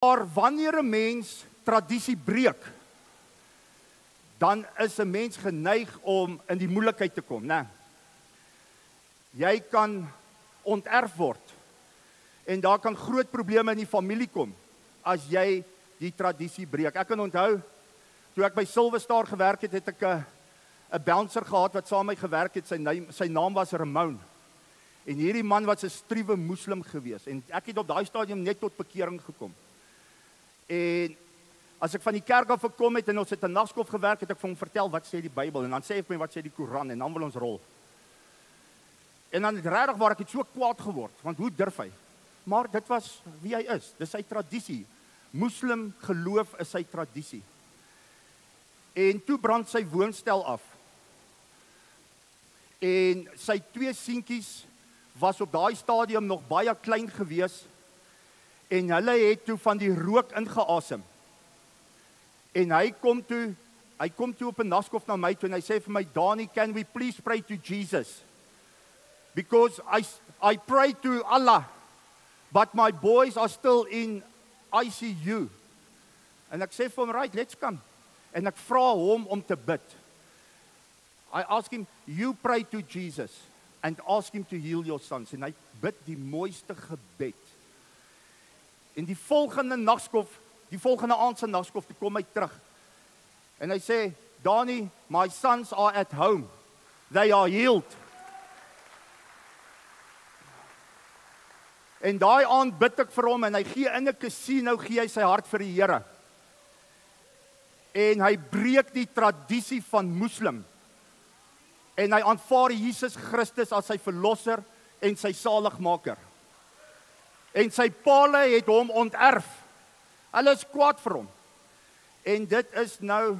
Maar wanneer 'n mens tradisie breek, dan is 'n mens geneig om in die moeilikheid te kom, né? Jy kan onterf word en daar kan groot probleme in die familie kom as jy die tradisie breek. Ek kan onthou, toe ek by Silver Star gewerk het, het ek 'n bouncer gehad wat saam met my gewerk het. Sy naam was Ramon. En hierdie man was 'n struwe moslim gewees en ek het op daai stadium net tot bekering gekom. En as ek van die kerk af gekom het en ons het 'n nagskof gewerk, het ek vir hom vertel wat sê die Bybel en dan sê hy vir my wat sê die Koran en dan wil ons rol. En dan het regtig waar ek het so kwaad geword, want hoe durf hy? Maar dit was wie hy is, dis sy tradisie. Moslim geloof is sy tradisie. En toe brand sy woonstel af. En sy 2 seentjies was op daai stadium nog baie klein gewees en hulle het toe van die rook ingeasem. En hy kom toe op 'n nagskof na my toe en hy sê vir my, Dani, can we please pray to Jesus? Because I pray to Allah, but my boys are still in ICU. En ek sê vir hom, right, let's come. En ek vra hom om te bid. I ask him, you pray to Jesus and ask him to heal your sons. En hy bid die mooiste gebed. En die volgende nagskof, die volgende aand se nagskof, toe kom hy terug. En hy sê, Dani, my sons are at home. They are healed. En daai aand bid ek vir hom en hy gee in 'n casino, gee hy sy hart vir die Here. En hy breek die tradisie van moslim. En hy aanvaar Jesus Christus as sy verlosser en sy saligmaker. En sy paale het hom onterf. Hulle is kwaad vir hom. En dit is nou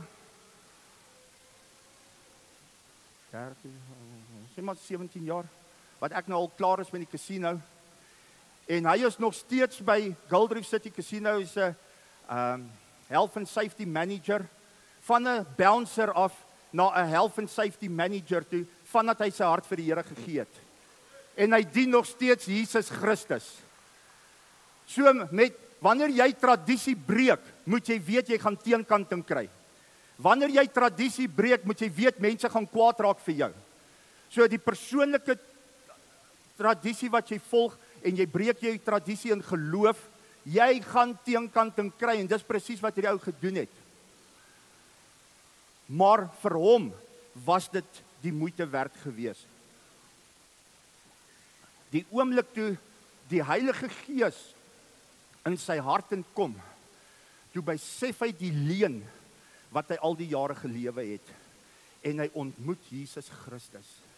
17 jaar wat ek nou al klaar is met die casino. En hy is nog steeds by Gold City Casino, is 'n health and safety manager, van 'n bouncer af na 'n health and safety manager toe, vandat hy sy hart vir die Here gegee het. En hy dien nog steeds Jesus Christus. So wanneer jy tradisie breek, moet jy weet jy gaan teenkanting kry. Wanneer jy tradisie breek, moet jy weet mense gaan kwaad raak vir jou. So die persoonlike tradisie wat jy volg en jy breek jou tradisie in geloof, jy gaan teenkanting kry en dis presies wat hierdie ou gedoen het. Maar vir hom was dit die moeite werd gewees. Die oomblik toe die Heilige Gees in sy hart inkom, toe besef hy die leuen wat hy al die jare gelewe het en hy ontmoet Jesus Christus.